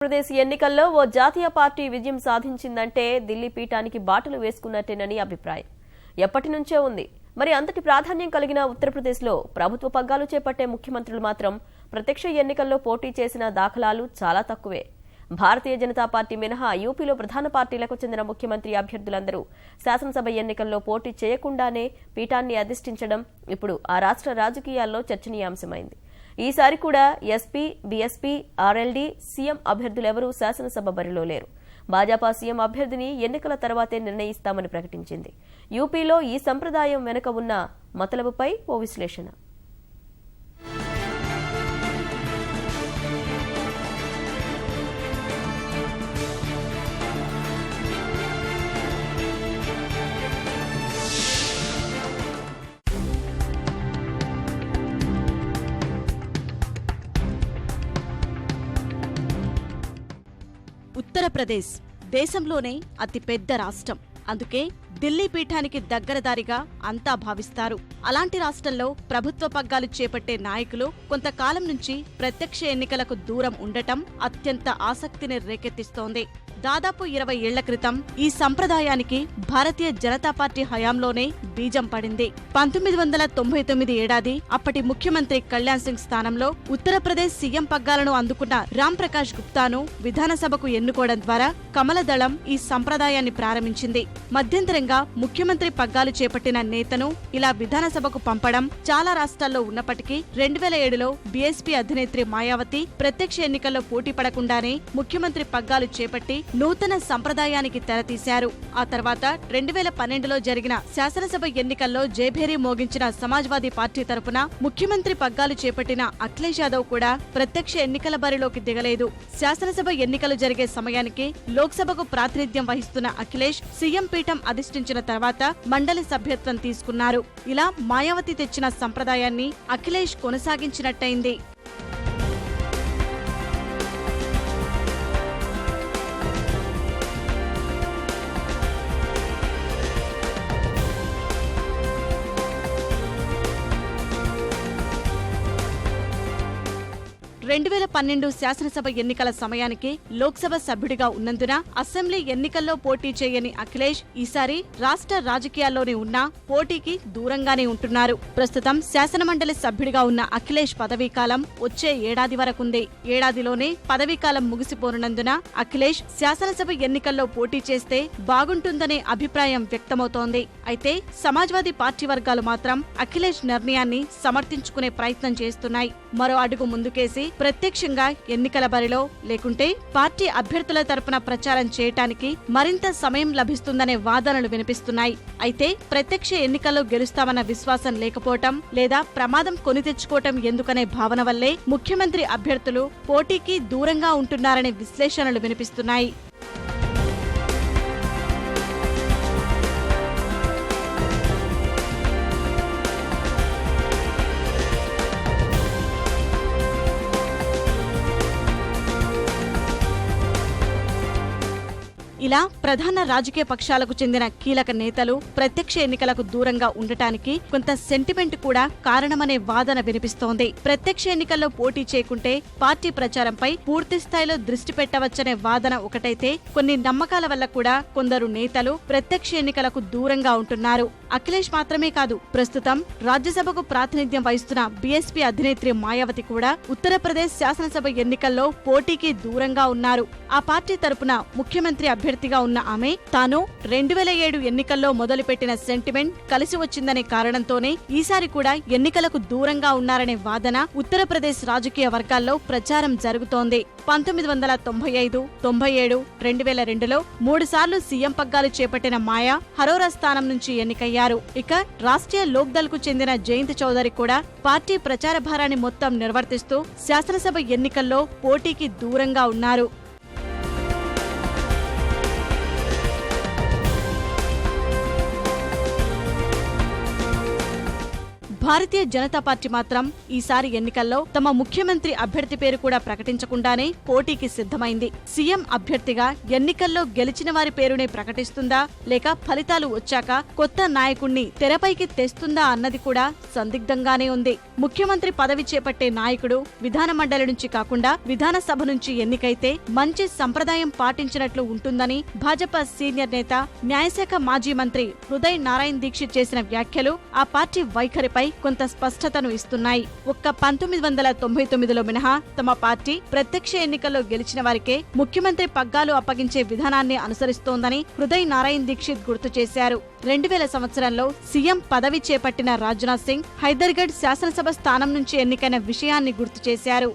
ప్రదేశ్ ఎన్నికల్లో ఓ జాతీయ పార్టీ విజయం సాధించిందంటే ఢిల్లీ పీఠానికి బాటలు వేసుకున్నట్టేనని అభిప్రాయం ఎప్పటి నుంచే ఉంది. మరి అంతటి ప్రాధాన్యం కలిగిన ఉత్తరప్రదేశ్లో ప్రభుత్వ పగ్గాలు చేపట్టే ముఖ్యమంత్రులు మాత్రం ప్రత్యక్ష ఎన్నికల్లో పోటీ చేసిన దాఖలాలు చాలా తక్కువే. భారతీయ జనతా పార్టీ మినహా యూపీలో ప్రధాన పార్టీలకు చెందిన ముఖ్యమంత్రి అభ్యర్థులందరూ శాసనసభ ఎన్నికల్లో పోటీ చేయకుండానే పీఠాన్ని అధిష్ఠించడం ఇప్పుడు ఆ రాష్ట్ర రాజకీయాల్లో చర్చనీయాంశమైంది. ఈసారి కూడా ఎస్పీ, బీఎస్పీ, ఆర్ఎల్డీ సీఎం అభ్యర్థులెవరూ శాసనసభ బరిలో లేరు. భాజపా సీఎం అభ్యర్థిని ఎన్నికల తర్వాతే నిర్ణయిస్తామని ప్రకటించింది. యూపీలో ఈ సంప్రదాయం వెనుక ఉన్న మతలబుపై ఓ విశ్లేషణ. ఉత్తరప్రదేశ్ దేశంలోనే అతిపెద్ద రాష్ట్రం. అందుకే ఢిల్లీ పీఠానికి దగ్గరదారిగా అంతా భావిస్తారు. అలాంటి రాష్ట్రంలో ప్రభుత్వ పగ్గాలు చేపట్టే నాయకులు కొంతకాలం నుంచి ప్రత్యక్ష ఎన్నికలకు దూరం ఉండటం అత్యంత ఆసక్తిని రేకెత్తిస్తోంది. దాదాపు 20 ఏళ్ల క్రితం ఈ సంప్రదాయానికి భారతీయ జనతా పార్టీ హయాంలోనే బీజం పడింది. 1999 ఏడాది అప్పటి ముఖ్యమంత్రి కళ్యాణ్ సింగ్ స్థానంలో ఉత్తరప్రదేశ్ సీఎం పగ్గాలను అందుకున్న రామ్ ప్రకాష్ గుప్తాను విధానసభకు ఎన్నుకోవడం ద్వారా కమలదళం ఈ సంప్రదాయాన్ని ప్రారంభించింది. మధ్యంతరంగా ముఖ్యమంత్రి పగ్గాలు చేపట్టిన నేతను ఇలా విధానసభకు పంపడం చాలా రాష్ట్రాల్లో ఉన్నప్పటికీ 2007లో బీఎస్పీ అధినేత్రి మాయావతి ప్రత్యక్ష ఎన్నికల్లో పోటీ పడకుండానే ముఖ్యమంత్రి పగ్గాలు చేపట్టి నూతన సంప్రదాయానికి తెరతీశారు. ఆ తర్వాత 2012లో జరిగిన శాసనసభ ఎన్నికల్లో జయభేరి మోగించిన సమాజ్వాదీ పార్టీ తరపున ముఖ్యమంత్రి పగ్గాలు చేపట్టిన అఖిలేష్ యాదవ్ కూడా ప్రత్యక్ష ఎన్నికల బరిలోకి దిగలేదు. శాసనసభ ఎన్నికలు జరిగే సమయానికి లోక్సభకు ప్రాతినిధ్యం వహిస్తున్న అఖిలేష్ సీఎం పీఠం అధిష్ఠించిన తర్వాత మండలి సభ్యత్వం తీసుకున్నారు. ఇలా మాయావతి తెచ్చిన సంప్రదాయాన్ని అఖిలేష్ కొనసాగించినట్టయింది. శాసనసభ ఎన్నికల సమయానికి లోక్సభ సభ్యుడిగా ఉన్నందున అసెంబ్లీ ఎన్నికల్లో పోటీ చేయని అఖిలేష్ ఈసారి రాష్ట్ర రాజకీయాల్లోనే ఉన్నా పోటీకి దూరంగానే ఉంటున్నారు. ప్రస్తుతం శాసనమండలి సభ్యుడిగా ఉన్న అఖిలేష్ పదవీకాలం వచ్చే ఏడాది వరకుంది. ఏడాదిలోనే పదవీకాలం ముగిసిపోనున్నందున అఖిలేష్ శాసనసభ ఎన్నికల్లో పోటీ చేస్తే బాగుంటుందనే అభిప్రాయం వ్యక్తమవుతోంది. అయితే సమాజ్వాదీ పార్టీ వర్గాలు మాత్రం అఖిలేష్ నిర్ణయాన్ని సమర్థించుకునే ప్రయత్నం చేస్తున్నాయి. మరో అడుగు ముందుకేసి ప్రత్యక్షంగా ఎన్నికల బరిలో లేకుంటే పార్టీ అభ్యర్థుల తరపున ప్రచారం చేయటానికి మరింత సమయం లభిస్తుందనే వాదనలు వినిపిస్తున్నాయి. అయితే ప్రత్యక్ష ఎన్నికల్లో గెలుస్తామన్న విశ్వాసం లేకపోవటం లేదా ప్రమాదం కొని తెచ్చుకోవటం ఎందుకనే భావన వల్లే ముఖ్యమంత్రి అభ్యర్థులు పోటీకి దూరంగా ఉంటున్నారనే విశ్లేషణలు వినిపిస్తున్నాయి. ఇలా ప్రధాన రాజకీయ పక్షాలకు చెందిన కీలక నేతలు ప్రత్యక్ష ఎన్నికలకు దూరంగా ఉండటానికి కొంత సెంటిమెంట్ కూడా కారణమనే వాదన వినిపిస్తోంది. ప్రత్యక్ష ఎన్నికల్లో పోటీ చేయకుంటే పార్టీ ప్రచారంపై పూర్తి స్థాయిలో దృష్టి పెట్టవచ్చనే వాదన ఒకటైతే కొన్ని నమ్మకాల వల్ల కూడా కొందరు నేతలు ప్రత్యక్ష ఎన్నికలకు దూరంగా ఉంటున్నారు. అఖిలేష్ మాత్రమే కాదు, ప్రస్తుతం రాజ్యసభకు ప్రాతినిధ్యం వహిస్తున్న బీఎస్పీ అధినేత్రి మాయావతి కూడా ఉత్తరప్రదేశ్ శాసనసభ ఎన్నికల్లో పోటీకి దూరంగా ఉన్నారు. ఆ పార్టీ తరపున ముఖ్యమంత్రి అభ్యర్థిగా ఉన్న ఆమె తాను 2007 ఎన్నికల్లో మొదలుపెట్టిన సెంటిమెంట్ కలిసి వచ్చిందనే కారణంతోనే ఈసారి కూడా ఎన్నికలకు దూరంగా ఉన్నారనే వాదన ఉత్తరప్రదేశ్ రాజకీయ వర్గాల్లో ప్రచారం జరుగుతోంది. 1995, 97, 2002లో 3 సార్లు సీఎం పగ్గాలు చేపట్టిన మాయా హరోరా స్థానం నుంచి ఎన్నికయ్యారు. ఇక రాష్ట్రీయ లోక్దళ్ కు చెందిన జయంత్ చౌదరి కూడా పార్టీ ప్రచార భారాన్ని మొత్తం నిర్వర్తిస్తూ శాసనసభ ఎన్నికల్లో పోటీకి దూరంగా ఉన్నారు. భారతీయ జనతా పార్టీ మాత్రం ఈసారి ఎన్నికల్లో తమ ముఖ్యమంత్రి అభ్యర్థి పేరు కూడా ప్రకటించకుండానే పోటీకి సిద్ధమైంది. సీఎం అభ్యర్థిగా ఎన్నికల్లో గెలిచిన వారి పేరునే ప్రకటిస్తుందా లేక ఫలితాలు వచ్చాక కొత్త నాయకుణ్ణి తెరపైకి తెస్తుందా అన్నది కూడా సందిగ్ధంగానే ఉంది. ముఖ్యమంత్రి పదవి చేపట్టే నాయకుడు విధానమండలి నుంచి కాకుండా విధానసభ నుంచి ఎన్నికైతే మంచి సంప్రదాయం పాటించినట్లు ఉంటుందని భాజపా సీనియర్ నేత, న్యాయశాఖ మాజీ మంత్రి హృదయ్ నారాయణ్ దీక్షిత్ చేసిన వ్యాఖ్యలు ఆ పార్టీ వైఖరిపై కొంత స్పష్టతను ఇస్తున్నాయి. ఒక్క 1999లో మినహా తమ పార్టీ ప్రత్యక్ష ఎన్నికల్లో గెలిచిన వారికే ముఖ్యమంత్రి పగ్గాలు అప్పగించే విధానాన్ని అనుసరిస్తోందని హృదయ్ నారాయణ్ దీక్షిత్ గుర్తు చేశారు. 2000 సంవత్సరంలో సీఎం పదవి చేపట్టిన రాజ్నాథ్ సింగ్ హైదర్గఢ్ శాసనసభ స్థానం నుంచి ఎన్నికైన విషయాన్ని గుర్తు చేశారు.